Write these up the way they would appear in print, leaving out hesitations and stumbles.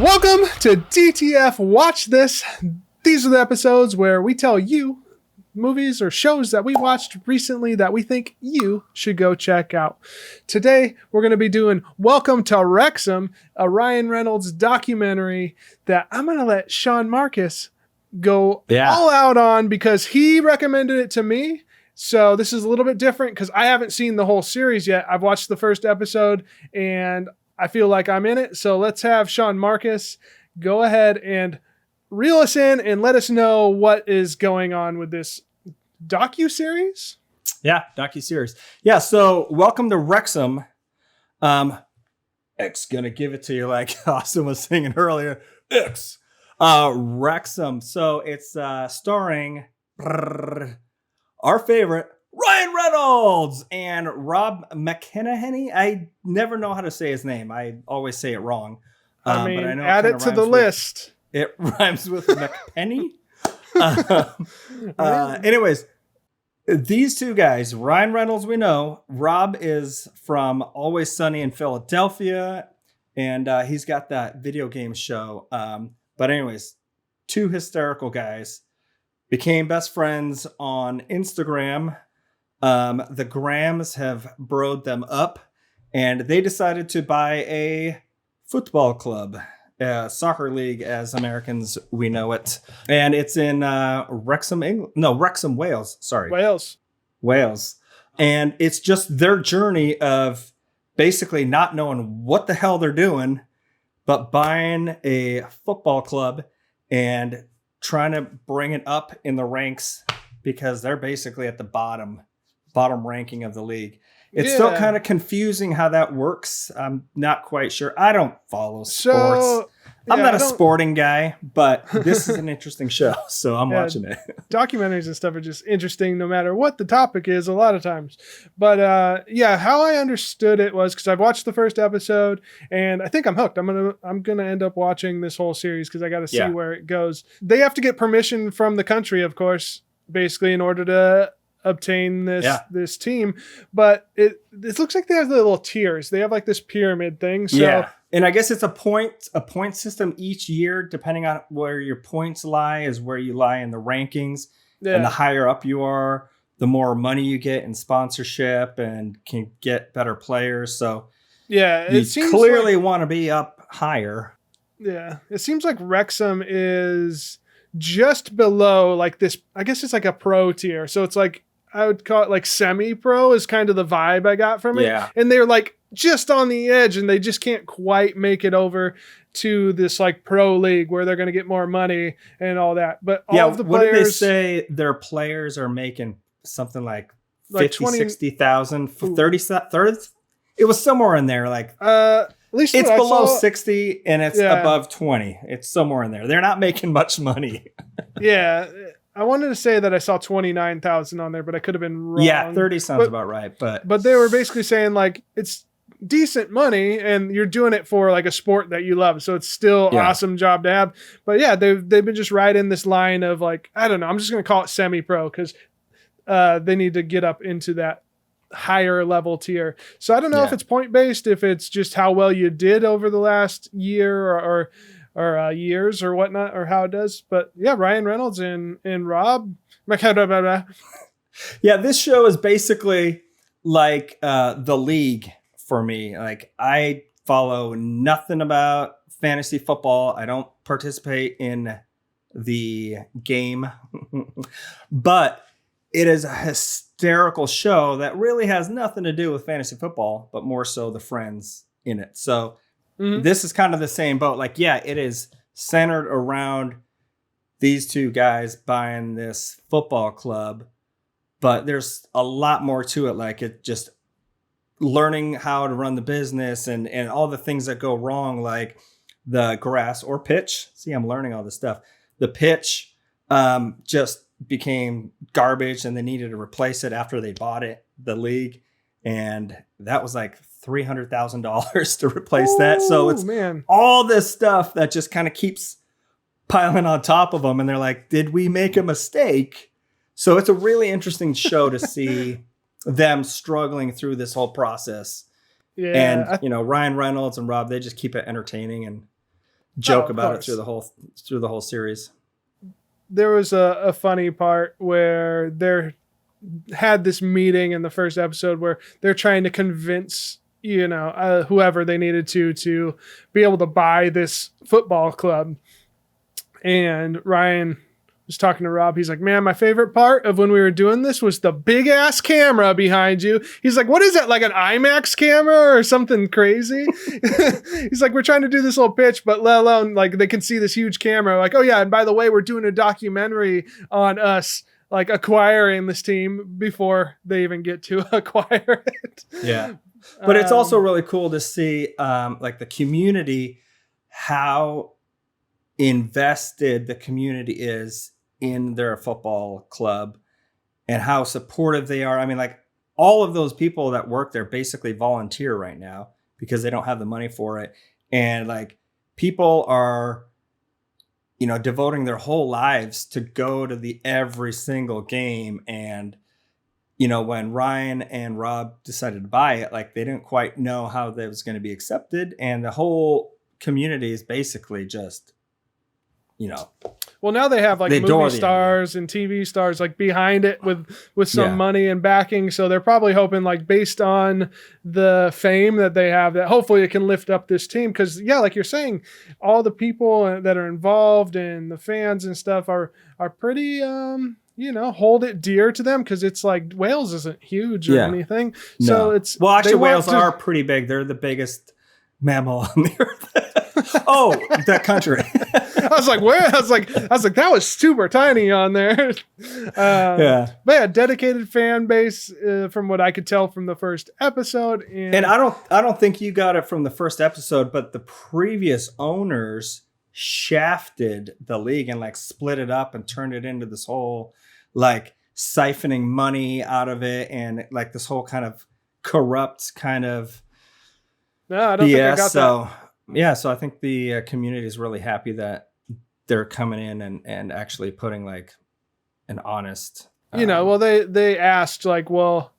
Welcome to DTF Watch This. These are the episodes where we tell you movies or shows that we watched recently that we think you should go check out. Today, we're going to be doing Welcome to Wrexham, a Ryan Reynolds documentary that I'm going to let Sean Marcus go all out on because he recommended it to me. So this is a little bit different because I haven't seen the whole series yet. I've watched the first episode and I feel like I'm in it. So let's have Sean Marcus go ahead and reel us in and let us know what is going on with this docu-series. Yeah, docu-series. Yeah, so Welcome to Wrexham. X gonna give it to you like Austin was singing earlier. X. Wrexham. So it's starring our favorite Ryan Reynolds and Rob McElhenney. I never know how to say his name. I always say it wrong. But I know add it to the list. It rhymes with McPenny. Anyways, these two guys, Ryan Reynolds, we know. Rob is from Always Sunny in Philadelphia, and he's got that video game show. But anyways, two hysterical guys became best friends on Instagram. The Grams have broed them up, and they decided to buy a football club. Soccer league as Americans we know it, and it's in Wrexham, England. No, Wrexham, Wales. Sorry, Wales, and it's just their journey of basically not knowing what the hell they're doing, but buying a football club and trying to bring it up in the ranks because they're basically at the bottom ranking of the league. It's still kind of confusing how that works. I'm not quite sure. I don't follow sports. I'm not a sporting guy, but this is an interesting show, so I'm watching it. Documentaries and stuff are just interesting no matter what the topic is a lot of times. But how I understood it was because I've watched the first episode and I think I'm hooked. I'm gonna end up watching this whole series because I got to see where it goes. They have to get permission from the country, of course, basically in order to obtain this team, but it looks like they have the little tiers. They have like this pyramid thing. So and I guess it's a point system each year, depending on where your points lie is where you lie in the rankings. And the higher up you are, the more money you get in sponsorship and can get better players. So you clearly want to be up higher. Yeah, it seems like Wrexham is just below like this. I guess it's like a pro tier. So it's like I would call it like semi-pro is kind of the vibe I got from it. Yeah. And they're like just on the edge and they just can't quite make it over to this like pro league where they're going to get more money and all that. But all of the players, what did they say their players are making something like 50, 60,000 for 30? It was somewhere in there. Like, at least it's below 60 and it's above 20. It's somewhere in there. They're not making much money. Yeah. I wanted to say that I saw 29,000 on there, but I could have been wrong. Yeah, 30 sounds about right. But they were basically saying like it's decent money and you're doing it for like a sport that you love. So it's still awesome job to have. But yeah, they've been just right in this line of like, I don't know, I'm just going to call it semi-pro because they need to get up into that higher level tier. So I don't know if it's point based, if it's just how well you did over the last year or years or whatnot, or how it does. But yeah, Ryan Reynolds and Rob. Yeah, this show is basically like the league for me. Like I follow nothing about fantasy football. I don't participate in the game, but it is a hysterical show that really has nothing to do with fantasy football, but more so the friends in it. So this is kind of the same boat. Like, yeah, it is centered around these two guys buying this football club, but there's a lot more to it. Like it just learning how to run the business and all the things that go wrong, like the grass or pitch. See, I'm learning all this stuff. The pitch just became garbage and they needed to replace it after they bought it, the league. And that was like $300,000 to replace that. So it's all this stuff that just kind of keeps piling on top of them. And they're like, did we make a mistake? So it's a really interesting show to see them struggling through this whole process. Yeah. And, Ryan Reynolds and Rob, they just keep it entertaining. And joke of about it course. through the whole series. There was a funny part where they had this meeting in the first episode where they're trying to convince whoever they needed to be able to buy this football club. And Ryan was talking to Rob. He's like, man, my favorite part of when we were doing this was the big ass camera behind you. He's like, what is that? Like an IMAX camera or something crazy? He's like, we're trying to do this little pitch, but let alone like they can see this huge camera. Like, oh yeah. And by the way, we're doing a documentary on us like acquiring this team before they even get to acquire it. Yeah. But it's also really cool to see like the community, how invested the community is in their football club and how supportive they are. I mean, like all of those people that work there basically volunteer right now because they don't have the money for it. And like people are, devoting their whole lives to go to every single game. And, when Ryan and Rob decided to buy it, like they didn't quite know how that was going to be accepted. And the whole community is basically just, well, now they have like they adore movie stars and TV stars like behind it with some money and backing. So they're probably hoping like based on the fame that they have that hopefully it can lift up this team. Cause yeah, like you're saying, all the people that are involved and the fans and stuff are pretty, hold it dear to them. Cause it's like Wales isn't huge or anything. No. So it's, well, actually Wales are pretty big. They're the biggest mammal on the earth. Oh, that country. I was like, where? I was like, that was super tiny on there. Yeah. But yeah, dedicated fan base from what I could tell from the first episode. And I don't think you got it from the first episode, but the previous owners shafted the league and like split it up and turned it into this whole like siphoning money out of it and like this whole kind of corrupt kind of no, I don't think I got that. Yeah, so I think the community is really happy that they're coming in and actually putting like an honest, well, they asked like, well,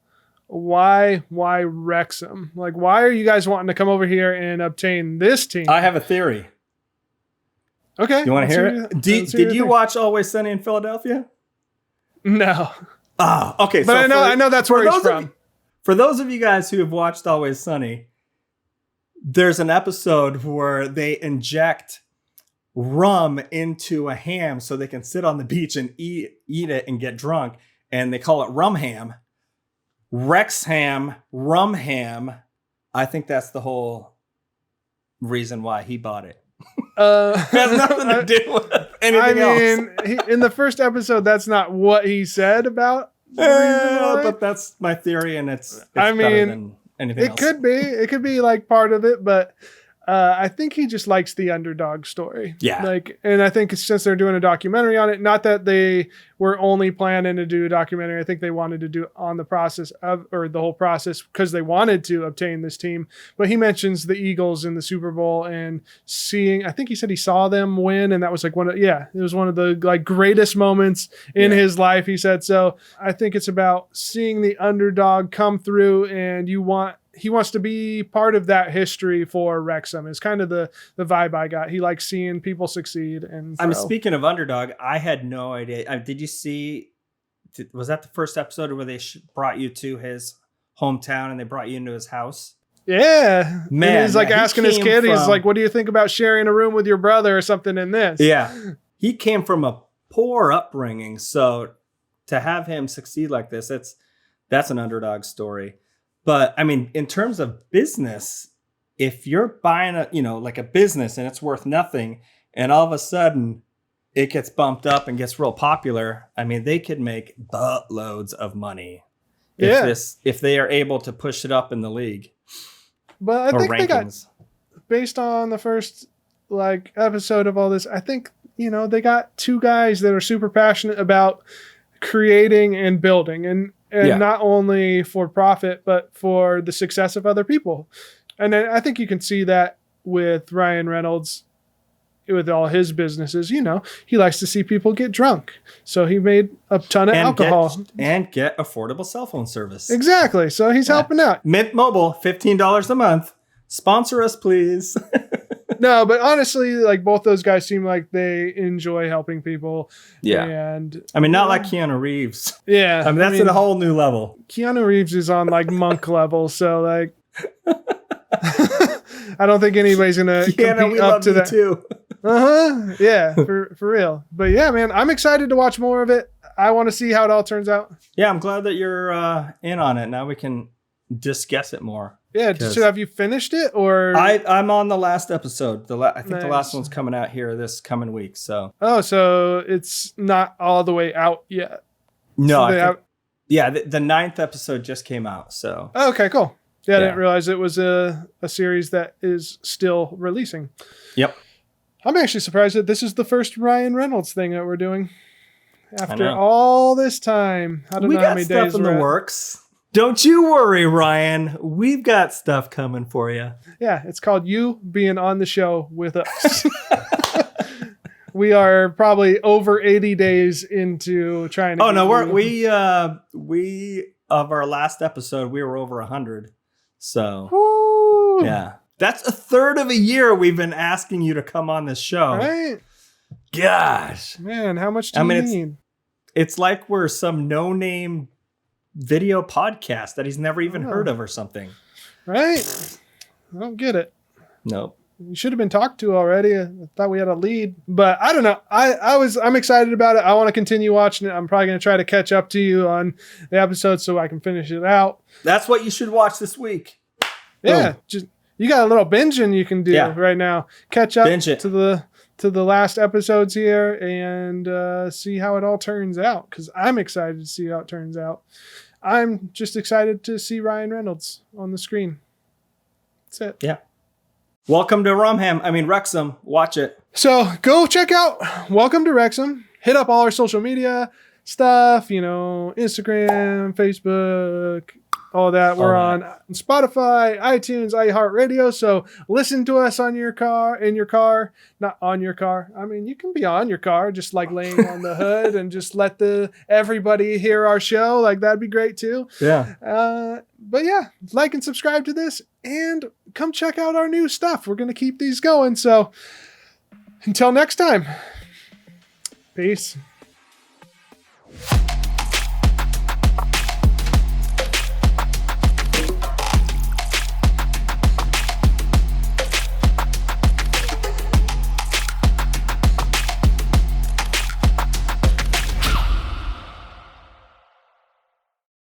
why Wrexham? Like, why are you guys wanting to come over here and obtain this team? I have a theory. Okay. You want to hear it? Did you watch Always Sunny in Philadelphia? No. Oh, okay. But so I know that's where he's from. For those of you guys who have watched Always Sunny, there's an episode where they inject rum into a ham so they can sit on the beach and eat it and get drunk. And they call it rum ham. Wrexham, rum ham. I think that's the whole reason why he bought it. It has nothing to do with anything else. In the first episode, that's not what he said about but that's my theory, and it's better than anything else. It could be like part of it, but I think he just likes the underdog story. Yeah. And I think since they're doing a documentary on it, not that they were only planning to do a documentary. I think they wanted to do it on the whole process because they wanted to obtain this team. But he mentions the Eagles in the Super Bowl and I think he said he saw them win. And that was like it was one of the like greatest moments in his life. He said, so I think it's about seeing the underdog come through and he wants to be part of that history for Wrexham. It's kind of the vibe I got. He likes seeing people succeed. And speaking of underdog, I had no idea. Did you see? Was that the first episode where they brought you to his hometown and they brought you into his house? Yeah, man. And he's like asking his kid. He's like, "What do you think about sharing a room with your brother or something in this?" Yeah, he came from a poor upbringing, so to have him succeed like this, that's an underdog story. But I mean, in terms of business, if you're buying a business and it's worth nothing and all of a sudden it gets bumped up and gets real popular, I mean, they could make buttloads of money if they are able to push it up in the league. But I think they got, based on the first like episode of all this, I think, they got two guys that are super passionate about creating and building and not only for profit, but for the success of other people. And I think you can see that with Ryan Reynolds, with all his businesses. He likes to see people get drunk. So he made a ton of alcohol. Get affordable cell phone service. Exactly. So he's helping out. Mint Mobile, $15 a month. Sponsor us, please. No, but honestly, like both those guys seem like they enjoy helping people. Yeah. And I mean, not like Keanu Reeves. yeah. I mean, that's at a whole new level. Keanu Reeves is on like monk level. So like, I don't think anybody's going to compete up to that. Too. Yeah, for real. But yeah, man, I'm excited to watch more of it. I want to see how it all turns out. Yeah, I'm glad that you're in on it. Now we can discuss it more. Yeah, so have you finished it or? I'm on the last episode. I think Nice. the last one's coming out here this coming week. So. Oh, so it's not all the way out yet. No, So the 9th episode just came out. So. Okay, cool. Yeah, I didn't realize it was a series that is still releasing. Yep. I'm actually surprised that this is the first Ryan Reynolds thing that we're doing after know. all this time. I don't know how many days we got stuff in the works. Don't you worry, Ryan. We've got stuff coming for you. Yeah, it's called You Being on the Show with Us. We are probably over 80 days into trying to. Oh no, we of our last episode we were over 100. So Woo. yeah, that's a third of a year we've been asking you to come on this show. Right? Gosh, man, how much do you need? It's like we're some no-name video podcast that he's never even heard of or something. Right? I don't get it. Nope. You should have been talked to already. I thought we had a lead, but I don't know. I'm excited about it. I want to continue watching it. I'm probably going to try to catch up to you on the episode so I can finish it out. That's what you should watch this week. Yeah. Boom. Just you got a little binging you can do right now. Catch up to the last episodes here and see how it all turns out. Cause I'm excited to see how it turns out. I'm just excited to see Ryan Reynolds on the screen. That's it. Yeah. Welcome to Wrexham. Watch it. So go check out Welcome to Wrexham. Hit up all our social media stuff, Instagram, Facebook, all that. We're on Spotify, iTunes, iHeartRadio. So listen to us in your car, not on your car. I mean, you can be on your car, just like laying on the hood and just let everybody hear our show. Like that'd be great too. Yeah. But yeah, like and subscribe to this and come check out our new stuff. We're going to keep these going. So until next time, peace.